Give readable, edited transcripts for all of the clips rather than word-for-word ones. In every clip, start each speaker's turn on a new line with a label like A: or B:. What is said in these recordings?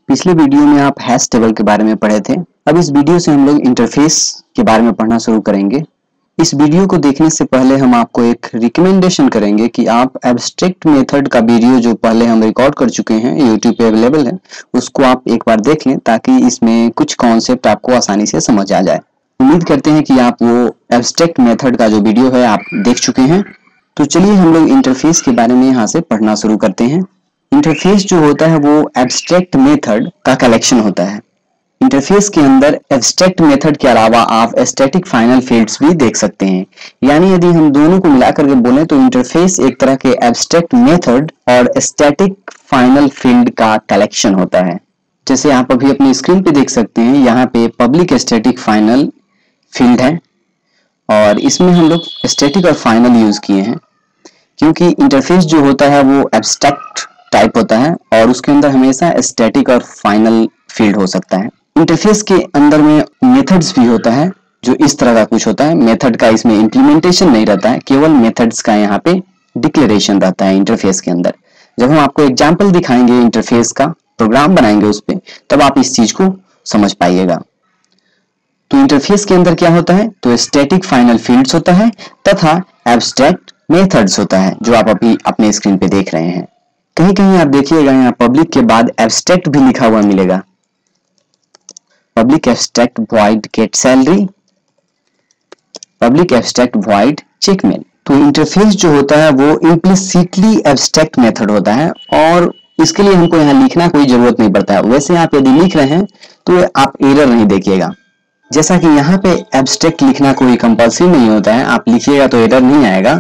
A: पिछले वीडियो में आप हैश टेबल के बारे में पढ़े थे। अब इस वीडियो से हम लोग इंटरफेस के बारे में पढ़ना शुरू करेंगे। इस वीडियो को देखने से पहले हम आपको एक रिकमेंडेशन करेंगे कि आप एब्स्ट्रैक्ट मेथड का वीडियो जो पहले हम रिकॉर्ड कर चुके हैं, यूट्यूब पे अवेलेबल है, उसको आप एक बार देख लें ताकि इसमें कुछ कॉन्सेप्ट आपको आसानी से समझ आ जाए। उम्मीद करते हैं कि आप वो एब्स्ट्रैक्ट मेथड का जो वीडियो है आप देख चुके हैं। तो चलिए हम लोग इंटरफेस के बारे में यहाँ से पढ़ना शुरू करते हैं। इंटरफेस जो होता है वो एब्स्ट्रैक्ट मेथड का कलेक्शन होता है। इंटरफेस के अंदर एब्स्ट्रैक्ट मेथड के अलावा आप स्टैटिक फाइनल फील्ड्स भी देख सकते हैं। यानी यदि हम दोनों को मिलाकर के बोलें तो इंटरफेस एक तरह के एब्स्ट्रैक्ट मेथड और स्टैटिक फाइनल फील्ड का कलेक्शन होता है। जैसे आप अभी अपनी स्क्रीन पे देख सकते हैं, यहाँ पे पब्लिक स्टैटिक फाइनल फील्ड है और इसमें हम लोग स्टैटिक और फाइनल यूज किए हैं क्योंकि इंटरफेस जो होता है वो एब्स्ट्रैक्ट टाइप होता है और उसके अंदर हमेशा स्टैटिक और फाइनल फील्ड हो सकता है। इंटरफेस के अंदर में मेथड्स भी होता है जो इस तरह का कुछ होता है। मेथड का इसमें इंप्लीमेंटेशन नहीं रहता है, केवल मेथड्स का यहाँ पे डिक्लेरेशन रहता है इंटरफेस के अंदर। जब हम आपको एग्जाम्पल दिखाएंगे इंटरफेस का, प्रोग्राम बनाएंगे उस पर, तब आप इस चीज को समझ पाइएगा। तो इंटरफेस के अंदर क्या होता है, तो स्टैटिक फाइनल फील्ड्स होता है तथा एब्स्ट्रैक्ट मेथड्स होता है जो आप अभी अपने स्क्रीन पे देख रहे हैं। कहीं कहीं आप देखिएगा यहाँ पब्लिक के बाद एब्स्ट्रैक्ट भी लिखा हुआ मिलेगा। Public abstract void get salary, public abstract void check mail. तो इंटरफेस जो होता है वो इम्प्लिसिटली एब्स्ट्रैक्ट मेथड होता है और इसके लिए हमको यहाँ लिखना कोई जरूरत नहीं पड़ता है। वैसे आप यदि लिख रहे हैं तो आप एरर नहीं देखिएगा। जैसा कि यहाँ पे एब्स्ट्रैक्ट लिखना कोई कंपल्सरी नहीं होता है, आप लिखिएगा तो एरर नहीं आएगा।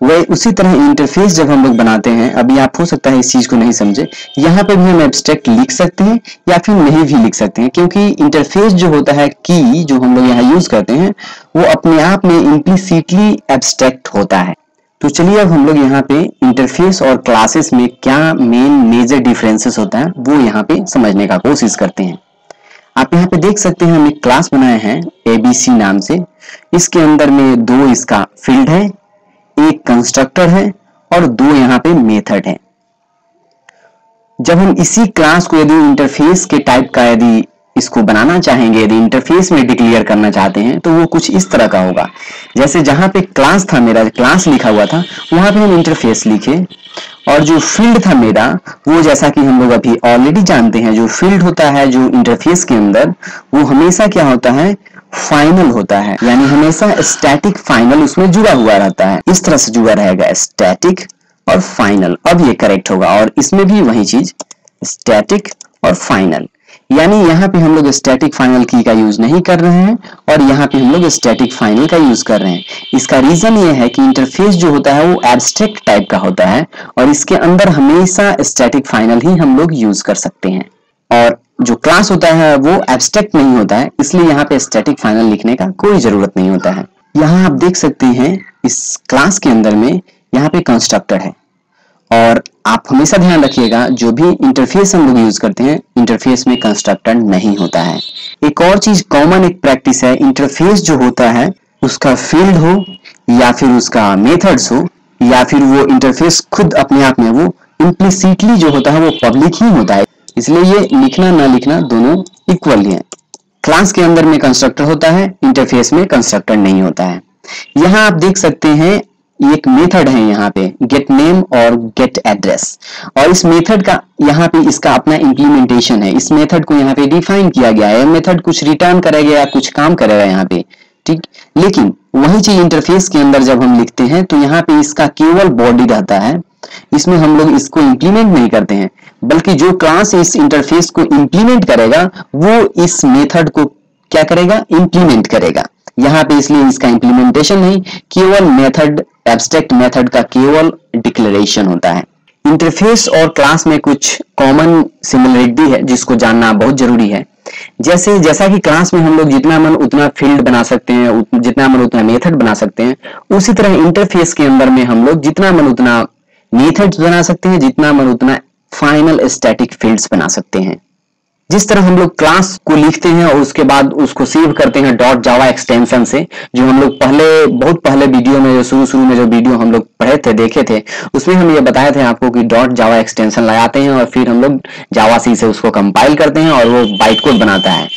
A: वही उसी तरह इंटरफेस जब हम लोग बनाते हैं, अभी आप हो सकता है इस चीज को नहीं समझे, यहाँ पे भी हम एब्स्ट्रैक्ट लिख सकते हैं या फिर नहीं भी लिख सकते हैं क्योंकि इंटरफेस जो होता है की जो हम लोग यहाँ यूज करते हैं वो अपने आप में इम्प्लिसिटली एब्स्ट्रैक्ट होता है। तो चलिए अब हम लोग यहाँ पे इंटरफेस और क्लासेस में क्या मेन मेजर डिफरेंसेस होता है वो यहाँ पे समझने का कोशिश करते हैं। आप यहाँ पे देख सकते हैं हम एक क्लास बनाए हैं ABC नाम से। इसके अंदर में दो इसका फील्ड है, एक कंस्ट्रक्टर है और दो यहाँ पे मेथड है। जब हम इसी क्लास को यदि इंटरफेस के टाइप का यदि इसको बनाना चाहेंगे, यदि इंटरफेस में डिक्लेयर करना चाहते हैं तो वो कुछ इस तरह का होगा। जैसे जहां पे क्लास था, मेरा क्लास लिखा हुआ था, वहां पे हम इंटरफेस लिखे और जो फील्ड था मेरा वो, जैसा कि हम लोग अभी ऑलरेडी जानते हैं, जो फील्ड होता है जो इंटरफेस के अंदर वो हमेशा क्या होता है, फाइनल होता है। यानी हमेशा स्टैटिक फाइनल उसमें जुड़ा हुआ रहता है। इस तरह से जुड़ा रहेगा स्टैटिक और फाइनल। अब ये करेक्ट होगा और इसमें भी वही चीज स्टैटिक और फाइनल। यानी यहाँ पे हम लोग स्टैटिक फाइनल की का यूज नहीं कर रहे हैं और यहाँ पे हम लोग स्टैटिक फाइनल का यूज कर रहे हैं। इसका रीजन ये है कि इंटरफेस जो होता है वो एब्स्ट्रैक्ट टाइप का होता है और इसके अंदर हमेशा स्टैटिक फाइनल ही हम लोग यूज कर सकते हैं और जो क्लास होता है वो एब्स्ट्रैक्ट नहीं होता है, इसलिए यहाँ पे स्टैटिक फाइनल लिखने का कोई जरूरत नहीं होता है। यहाँ आप देख सकते हैं इस क्लास के अंदर में यहाँ पे कंस्ट्रक्टर है और आप हमेशा ध्यान रखिएगा जो भी इंटरफेस हम लोग यूज करते हैं इंटरफेस में कंस्ट्रक्टर नहीं होता है। एक और चीज कॉमन एक प्रैक्टिस है, इंटरफेस जो होता है उसका फील्ड हो या फिर उसका मेथड्स हो या फिर वो इंटरफेस खुद अपने आप में वो इम्प्लिसिटली जो होता है वो पब्लिक ही होता है, इसलिए ये लिखना ना लिखना दोनों इक्वल है। क्लास के अंदर में कंस्ट्रक्टर होता है, इंटरफेस में कंस्ट्रक्टर नहीं होता है। यहाँ आप देख सकते हैं एक मेथड है यहाँ पे गेट नेम और गेट एड्रेस और इस मेथड का यहाँ पे इसका अपना इंप्लीमेंटेशन है। इस मेथड को यहाँ पे डिफाइन किया गया है। मेथड कुछ रिटर्न करेगा या कुछ काम करेगा यहाँ पे, ठीक। लेकिन वही चीज इंटरफेस के अंदर जब हम लिखते हैं तो यहाँ पे इसका केवल बॉडी रहता है, इसमें हम लोग इसको इंप्लीमेंट नहीं करते हैं, बल्कि जो क्लास इस इंटरफेस को इंप्लीमेंट करेगा वो इस मेथड को क्या करेगा, इंप्लीमेंट करेगा। यहाँ पे इसलिए इसका इंप्लीमेंटेशन नहीं, केवल मेथड, एब्स्ट्रैक्ट मेथड का केवल डिक्लेरेशन होता है। इंटरफेस और क्लास में कुछ कॉमन सिमिलरिटी है जिसको जानना बहुत जरूरी है। जैसा कि क्लास में हम लोग जितना मन उतना फील्ड बना सकते हैं, जितना मन उतना मेथड बना सकते हैं, उसी तरह इंटरफेस के अंदर में हम लोग जितना मन उतना मेथड्स बना सकते हैं, जितना मन उतना फाइनल स्टैटिक फील्ड्स बना सकते हैं। जिस तरह हम लोग क्लास को लिखते हैं और उसके बाद उसको सेव करते हैं डॉट जावा एक्सटेंशन से, जो हम लोग बहुत पहले वीडियो में शुरू में जो वीडियो हम लोग पढ़े थे, देखे थे, उसमें हम ये बताए थे आपको कि डॉट जावा एक्सटेंशन लगाते हैं और फिर हम लोग जावा सी से उसको कंपाइल करते हैं और वो बाइट कोड बनाता है।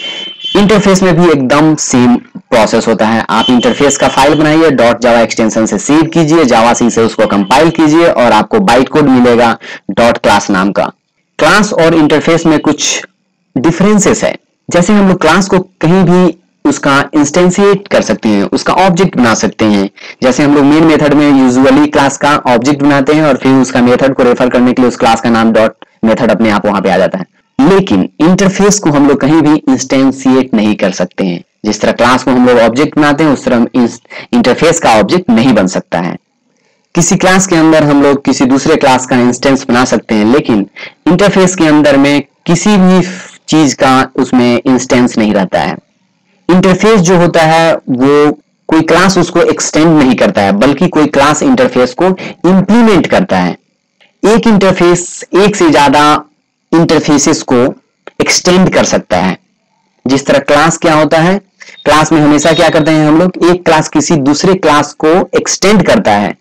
A: इंटरफेस में भी एकदम सेम प्रोसेस होता है। आप इंटरफेस का फाइल बनाइए, डॉट जावा एक्सटेंशन से सेव कीजिए, जावा सी से उसको कंपाइल कीजिए और आपको बाइट कोड मिलेगा डॉट क्लास नाम का। क्लास और इंटरफेस में कुछ डिफरेंसेस है। जैसे हम लोग क्लास को कहीं भी उसका इंस्टेंशिएट कर सकते हैं, उसका ऑब्जेक्ट बना सकते हैं। जैसे हम लोग मेन मेथड में यूजुअली क्लास का ऑब्जेक्ट बनाते हैं और फिर उसका मेथड को रेफर करने के लिए उस क्लास का नाम डॉट मेथड अपने आप वहां पे आ जाता है। लेकिन इंटरफेस को हम लोग कहीं भी इंस्टेंशिएट नहीं कर सकते हैं। जिस तरह क्लास को हम लोग ऑब्जेक्ट बनाते हैं उस तरह इंटरफेस का ऑब्जेक्ट नहीं बन सकता है। किसी क्लास के अंदर हम लोग किसी दूसरे क्लास का इंस्टेंस बना सकते हैं, लेकिन इंटरफेस के अंदर में किसी भी चीज का उसमें इंस्टेंस नहीं रहता है। इंटरफेस जो होता है वो कोई क्लास उसको एक्सटेंड नहीं करता है, बल्कि कोई क्लास इंटरफेस को इंप्लीमेंट करता है। एक इंटरफेस एक से ज्यादा इंटरफेसेस को एक्सटेंड कर सकता है। जिस तरह क्लास क्या होता है, क्लास में हमेशा क्या करते हैं हम लोग, एक क्लास किसी दूसरे क्लास को एक्सटेंड करता है।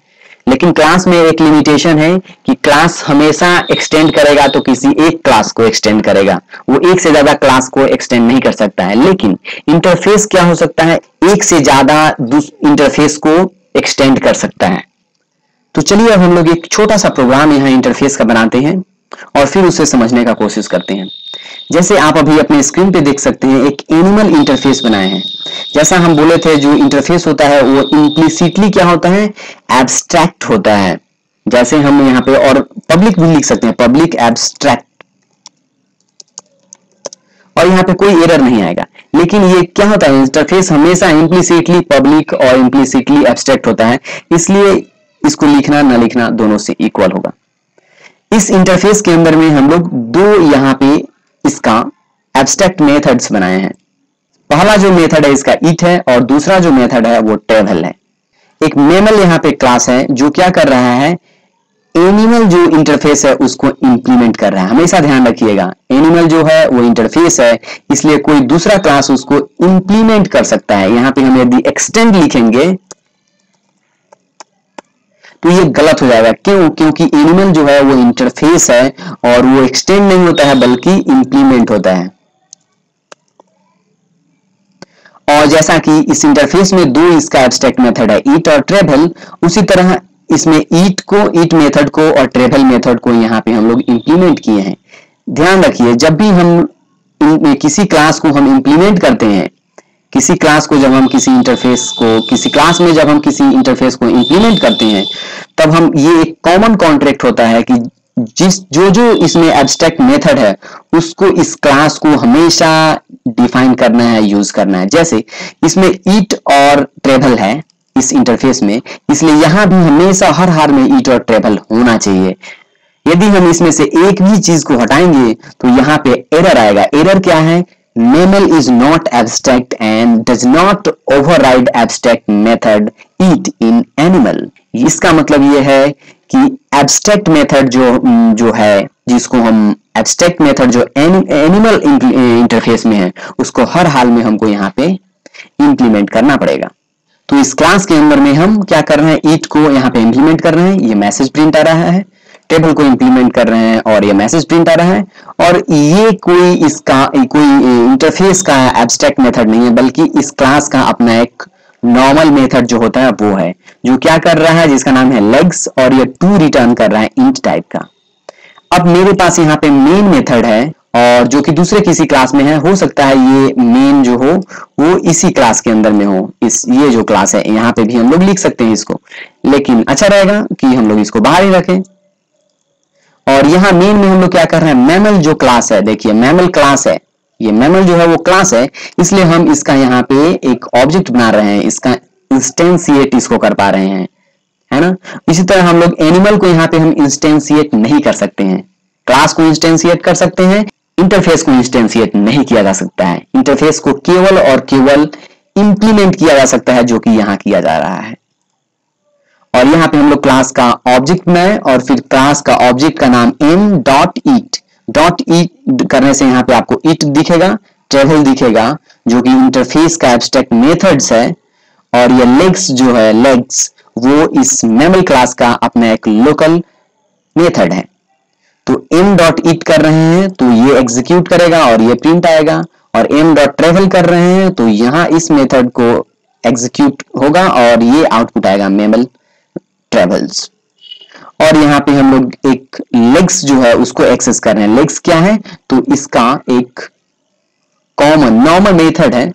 A: लेकिन क्लास में एक लिमिटेशन है कि क्लास हमेशा एक्सटेंड करेगा तो किसी एक क्लास को एक्सटेंड करेगा, वो एक से ज्यादा क्लास को एक्सटेंड नहीं कर सकता है। लेकिन इंटरफेस क्या हो सकता है, एक से ज्यादा इंटरफेस को एक्सटेंड कर सकता है। तो चलिए अब हम लोग एक छोटा सा प्रोग्राम यहाँ इंटरफेस का बनाते हैं और फिर उसे समझने का कोशिश करते हैं। जैसे आप अभी अपने स्क्रीन पे देख सकते हैं, एक एनिमल इंटरफेस बनाए हैं। जैसा हम बोले थे, जो इंटरफेस होता है वो इम्प्लिसिटली क्या होता है, एब्स्ट्रैक्ट होता है। जैसे हम यहाँ पे और पब्लिक भी लिख सकते हैं, पब्लिक एब्स्ट्रैक्ट, और यहाँ पे कोई एरर नहीं आएगा। लेकिन ये क्या होता है, इंटरफेस हमेशा इम्प्लिसिटली पब्लिक और इम्प्लिसिटली एब्स्ट्रैक्ट होता है, इसलिए इसको लिखना ना लिखना दोनों से इक्वल होगा। इस इंटरफेस के अंदर में हम लोग दो यहाँ पे इसका एब्स्ट्रैक्ट मेथड्स बनाए हैं। पहला जो मेथड है इसका ईट है और दूसरा जो मेथड है वो ट्रेवल है। एक मेमल यहाँ पे क्लास है जो क्या कर रहा है, एनिमल जो इंटरफेस है उसको इंप्लीमेंट कर रहा है। हमेशा ध्यान रखिएगा, एनिमल जो है वो इंटरफेस है, इसलिए कोई दूसरा क्लास उसको इंप्लीमेंट कर सकता है। यहाँ पे हम यदि एक्सटेंड लिखेंगे तो ये गलत हो जाएगा। क्यों? क्योंकि एनिमल जो है वो इंटरफेस है और वो एक्सटेंड नहीं होता है बल्कि इंप्लीमेंट होता है। और जैसा कि इस इंटरफेस में दो इसका एब्स्ट्रैक्ट मेथड है, ईट और ट्रेवल, उसी तरह इसमें ईट मेथड को और ट्रेवल मेथड को यहाँ पे हम लोग इंप्लीमेंट किए हैं। ध्यान रखिए, जब भी हम किसी क्लास को हम इंप्लीमेंट करते हैं, किसी क्लास को जब हम किसी इंटरफेस को किसी क्लास में जब हम किसी इंटरफेस को इंप्लीमेंट करते हैं, तब हम ये एक कॉमन कॉन्ट्रैक्ट होता है कि जो इसमें एब्स्ट्रैक्ट मेथड है उसको इस क्लास को हमेशा डिफाइन करना है, यूज करना है। जैसे इसमें ईट और ट्रेवल है इस इंटरफेस में, इसलिए यहां भी हमेशा हर हाल में ईट और ट्रेवल होना चाहिए। यदि हम इसमें से एक भी चीज को हटाएंगे तो यहाँ पे एरर आएगा। एरर क्या है, Mammal is not abstract and does not override abstract method eat in animal। इसका मतलब ये है कि abstract method जो है, जिसको हम abstract method जो एनिमल इंटरफेस में है, उसको हर हाल में हमको यहाँ पे इंप्लीमेंट करना पड़ेगा। तो इस क्लास के अंदर में हम क्या कर रहे हैं, ईट को यहाँ पे इंप्लीमेंट कर रहे हैं, ये मैसेज प्रिंट आ रहा है, टेबल को इंप्लीमेंट कर रहे हैं और ये मैसेज प्रिंट आ रहा है। और ये कोई इंटरफेस का एब्स्ट्रैक्ट मेथड नहीं है, बल्कि इस क्लास का अपना एक नॉर्मल मेथड जो होता है वो है, जो क्या कर रहा है, जिसका नाम है लेग्स, और ये 2 रिटर्न कर रहा है इंट टाइप का। अब मेरे पास यहाँ पे मेन मेथड है और जो कि दूसरे किसी क्लास में है, हो सकता है ये मेन जो हो वो इसी क्लास के अंदर में हो। ये जो क्लास है यहाँ पे भी हम लोग लिख सकते हैं इसको, लेकिन अच्छा रहेगा कि हम लोग इसको बाहर ही रखें। और यहाँ मेन में हम लोग क्या कर रहे हैं, मैमल जो क्लास है, देखिए मैमल क्लास है, ये मैमल जो है वो क्लास है, इसलिए हम इसका यहाँ पे एक ऑब्जेक्ट बना रहे हैं, इसका इंस्टेंशिएट इसको कर पा रहे हैं, है ना। इसी तरह हम लोग एनिमल को यहाँ पे हम इंस्टेंशिएट नहीं कर सकते हैं। क्लास को इंस्टेंशिएट कर सकते हैं, इंटरफेस को इंस्टेंशिएट नहीं किया जा सकता है। इंटरफेस को केवल और केवल इंप्लीमेंट किया जा सकता है, जो कि यहाँ किया जा रहा है। और यहाँ पे हम लोग क्लास का ऑब्जेक्ट बनाए और फिर क्लास का ऑब्जेक्ट का नाम m.eat डॉट इट करने से यहाँ पे आपको इट दिखेगा, ट्रेवल दिखेगा जो कि इंटरफेस का एब्स्ट्रैक्ट मेथड्स है, और ये लेग्स जो है लेग्स वो इस मेमल क्लास का अपना एक लोकल मेथड है। तो m डॉट इट कर रहे हैं तो ये एग्जीक्यूट करेगा और ये प्रिंट आएगा, और m डॉट ट्रेवल कर रहे हैं तो यहाँ इस मेथड को एग्जीक्यूट होगा और ये आउटपुट आएगा मेमल ट्रेवल्स। और यहाँ पे हम लोग एक लेग्स जो है उसको एक्सेस कर रहे हैं। लेग्स क्या है, तो इसका एक कॉमन नॉर्मल मेथड है,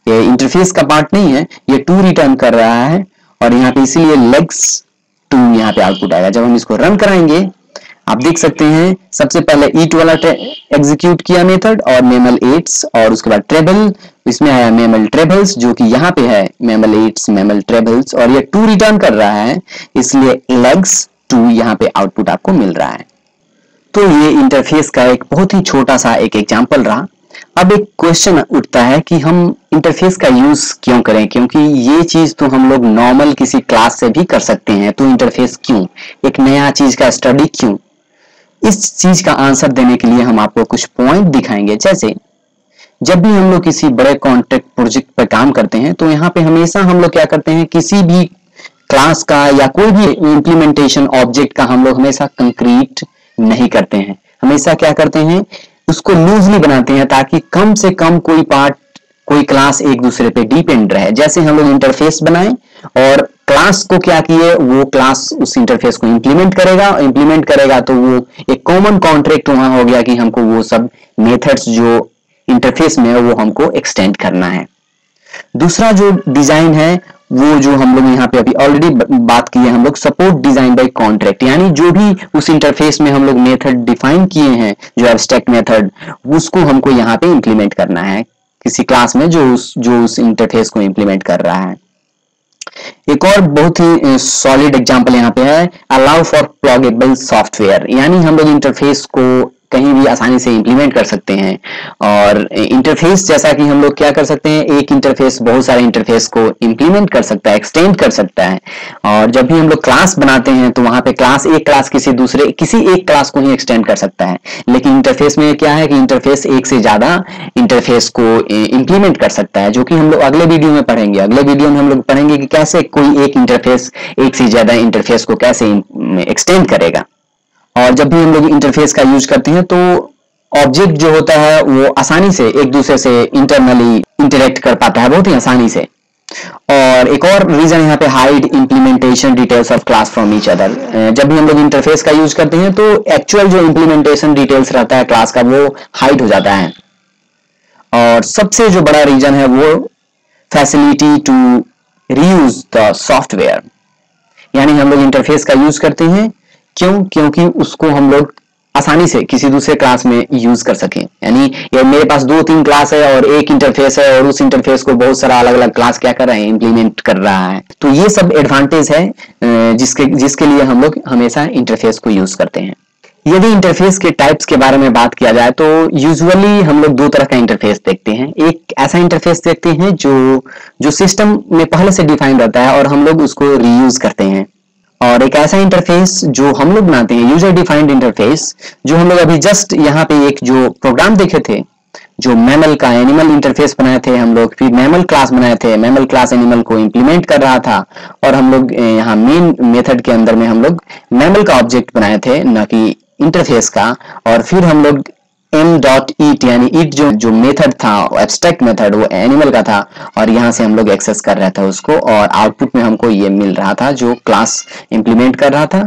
A: ये इंटरफेस का पार्ट नहीं है, ये टू रिटर्न कर रहा है, और यहाँ पे इसीलिए लेग्स टू यहाँ पे आउटपुट आएगा। जब हम इसको रन कराएंगे आप देख सकते हैं सबसे पहले ईट वाला एग्जीक्यूट किया मेथड और मेमल एट्स, और उसके बाद ट्रेबल, इसमें आया मेमल ट्रेबल्स जो कि यहाँ पे है मेमल एट्स मेमल ट्रेबल्स, और ये टू रिटर्न कर रहा है इसलिए लेग्स टू यहाँ पे आउटपुट आपको मिल रहा है। तो ये इंटरफेस का एक बहुत ही छोटा सा एक एग्जांपल रहा। अब एक क्वेश्चन उठता है कि हम इंटरफेस का यूज क्यों करें, क्योंकि ये चीज तो हम लोग नॉर्मल किसी क्लास से भी कर सकते हैं, तो इंटरफेस क्यों, एक नया चीज का स्टडी क्यों। इस चीज का आंसर देने के लिए हम आपको कुछ पॉइंट दिखाएंगे। जैसे जब भी हम लोग किसी बड़े कॉन्ट्रैक्ट प्रोजेक्ट पर काम करते हैं तो यहाँ पे हमेशा हम लोग क्या करते हैं, किसी भी क्लास का या कोई भी इम्प्लीमेंटेशन ऑब्जेक्ट का हम लोग हमेशा कंक्रीट नहीं करते हैं, हमेशा क्या करते हैं उसको लूजली बनाते हैं ताकि कम से कम कोई पार्ट कोई क्लास एक दूसरे पे डिपेंड रहे। जैसे हम लोग इंटरफेस बनाए और क्लास को क्या किए, वो क्लास उस इंटरफेस को इंप्लीमेंट करेगा तो वो एक कॉमन कॉन्ट्रैक्ट वहां हो गया कि हमको वो सब मेथड्स जो इंटरफेस में है वो हमको एक्सटेंड करना है। दूसरा जो डिजाइन है वो जो हम लोग यहाँ पे अभी ऑलरेडी बात की है, हम लोग सपोर्ट डिजाइन बाय कॉन्ट्रैक्ट, यानी जो भी उस इंटरफेस में हम लोग मेथड डिफाइन किए हैं जो एब्स्ट्रैक्ट मेथड, उसको हमको यहाँ पे इंप्लीमेंट करना है किसी क्लास में जो उस इंटरफेस को इंप्लीमेंट कर रहा है। एक और बहुत ही सॉलिड एग्जांपल यहाँ पे है अलाउ फॉर प्लगेबल सॉफ्टवेयर, यानी हम लोग इंटरफेस को कहीं भी आसानी से इंप्लीमेंट कर सकते हैं। और इंटरफेस जैसा कि हम लोग क्या कर सकते हैं, एक इंटरफेस बहुत सारे इंटरफेस को इंप्लीमेंट कर सकता है, एक्सटेंड कर सकता है। और जब भी हम लोग क्लास बनाते हैं तो वहां पे एक क्लास किसी एक क्लास को ही एक्सटेंड कर सकता है, लेकिन इंटरफेस में क्या है कि इंटरफेस एक से ज्यादा इंटरफेस को इंप्लीमेंट कर सकता है, जो कि हम लोग अगले वीडियो में पढ़ेंगे। अगले वीडियो में हम लोग पढ़ेंगे कि कैसे कोई एक इंटरफेस एक से ज्यादा इंटरफेस को कैसे एक्सटेंड करेगा। और जब भी हम लोग इंटरफेस का यूज करते हैं तो ऑब्जेक्ट जो होता है वो आसानी से एक दूसरे से इंटरनली इंटरेक्ट कर पाता है बहुत ही आसानी से। और एक और रीजन यहाँ पे hide implementation details of class from each other, जब भी हम लोग इंटरफेस का यूज करते हैं तो एक्चुअल जो इंप्लीमेंटेशन डिटेल्स रहता है क्लास का वो हाइड हो जाता है। और सबसे जो बड़ा रीजन है वो facility to reuse the software, यानी हम लोग इंटरफेस का यूज करते हैं क्योंकि उसको हम लोग आसानी से किसी दूसरे क्लास में यूज कर सकें। यानी ये मेरे पास 2-3 क्लास है और एक इंटरफेस है और उस इंटरफेस को बहुत सारा अलग अलग क्लास क्या कर रहे हैं, इंप्लीमेंट कर रहा है। तो ये सब एडवांटेज है जिसके लिए हम लोग हमेशा इंटरफेस को यूज करते हैं। यदि इंटरफेस के टाइप्स के बारे में बात किया जाए तो यूजुअली हम लोग 2 तरह का इंटरफेस देखते हैं। एक ऐसा इंटरफेस देखते हैं जो सिस्टम में पहले से डिफाइन रहता है और हम लोग उसको रीयूज करते हैं, और एक ऐसा इंटरफेस जो हम लोग बनाते हैं यूजर डिफाइंड इंटरफेस, जो हम लोग अभी जस्ट यहाँ पे एक जो प्रोग्राम देखे थे जो मैमल का एनिमल इंटरफेस बनाए थे हम लोग, फिर मैमल क्लास बनाए थे, मैमल क्लास एनिमल को इंप्लीमेंट कर रहा था, और हम लोग यहाँ मेन मेथड के अंदर में हम लोग मैमल का ऑब्जेक्ट बनाए थे न कि इंटरफेस का। और फिर हम लोग m.eat यानी ईट जो मेथड था एब्स्ट्रैक्ट मेथड वो एनिमल का था, और यहाँ से हम लोग एक्सेस कर रहे थे उसको, और आउटपुट में हमको ये मिल रहा था जो क्लास इंप्लीमेंट कर रहा था।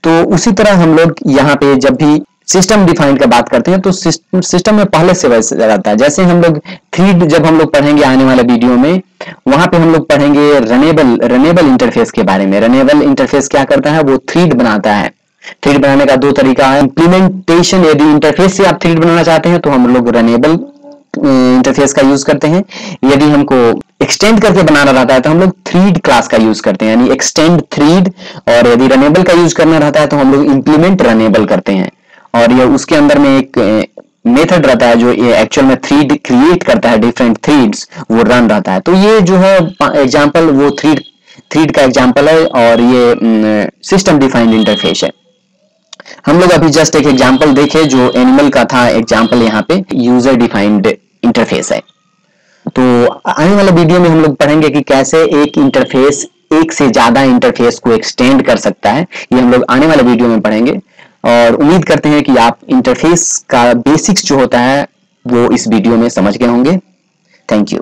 A: तो उसी तरह हम लोग यहाँ पे जब भी सिस्टम डिफाइन का बात करते हैं तो सिस्टम में पहले से वैसे रहता है। जैसे हम लोग थ्रीड जब हम लोग पढ़ेंगे आने वाले वीडियो में, वहां पे हम लोग पढ़ेंगे रनेबल इंटरफेस के बारे में। रनेबल इंटरफेस क्या करता है, वो थ्रीड बनाता है। थ्रेड बनाने का 2 तरीका है, इंप्लीमेंटेशन, यदि इंटरफेस से आप थ्रेड बनाना चाहते हैं तो हम लोग रनेबल इंटरफेस का यूज करते हैं। यदि हमको एक्सटेंड करके बनाना रहता है तो हम लोग थ्रेड क्लास का यूज करते हैं, यानी एक्सटेंड थ्रेड। और यदि रनेबल का यूज करना रहता है तो हम लोग इंप्लीमेंट रनेबल करते हैं, और ये उसके अंदर में एक मेथड रहता है जो ये एक्चुअल में थ्रेड क्रिएट करता है, डिफरेंट थ्रेड्स वो रन रहता है। तो ये जो है एग्जांपल वो थ्रेड का एग्जांपल है, और ये सिस्टम डिफाइंड इंटरफेस है। हम लोग अभी जस्ट एक एग्जांपल देखे जो एनिमल का था, एग्जांपल यहाँ पे यूजर डिफाइंड इंटरफेस है। तो आने वाले वीडियो में हम लोग पढ़ेंगे कि कैसे एक इंटरफेस एक से ज्यादा इंटरफेस को एक्सटेंड कर सकता है, ये हम लोग आने वाले वीडियो में पढ़ेंगे। और उम्मीद करते हैं कि आप इंटरफेस का बेसिक्स जो होता है वो इस वीडियो में समझ गए होंगे। Thank you.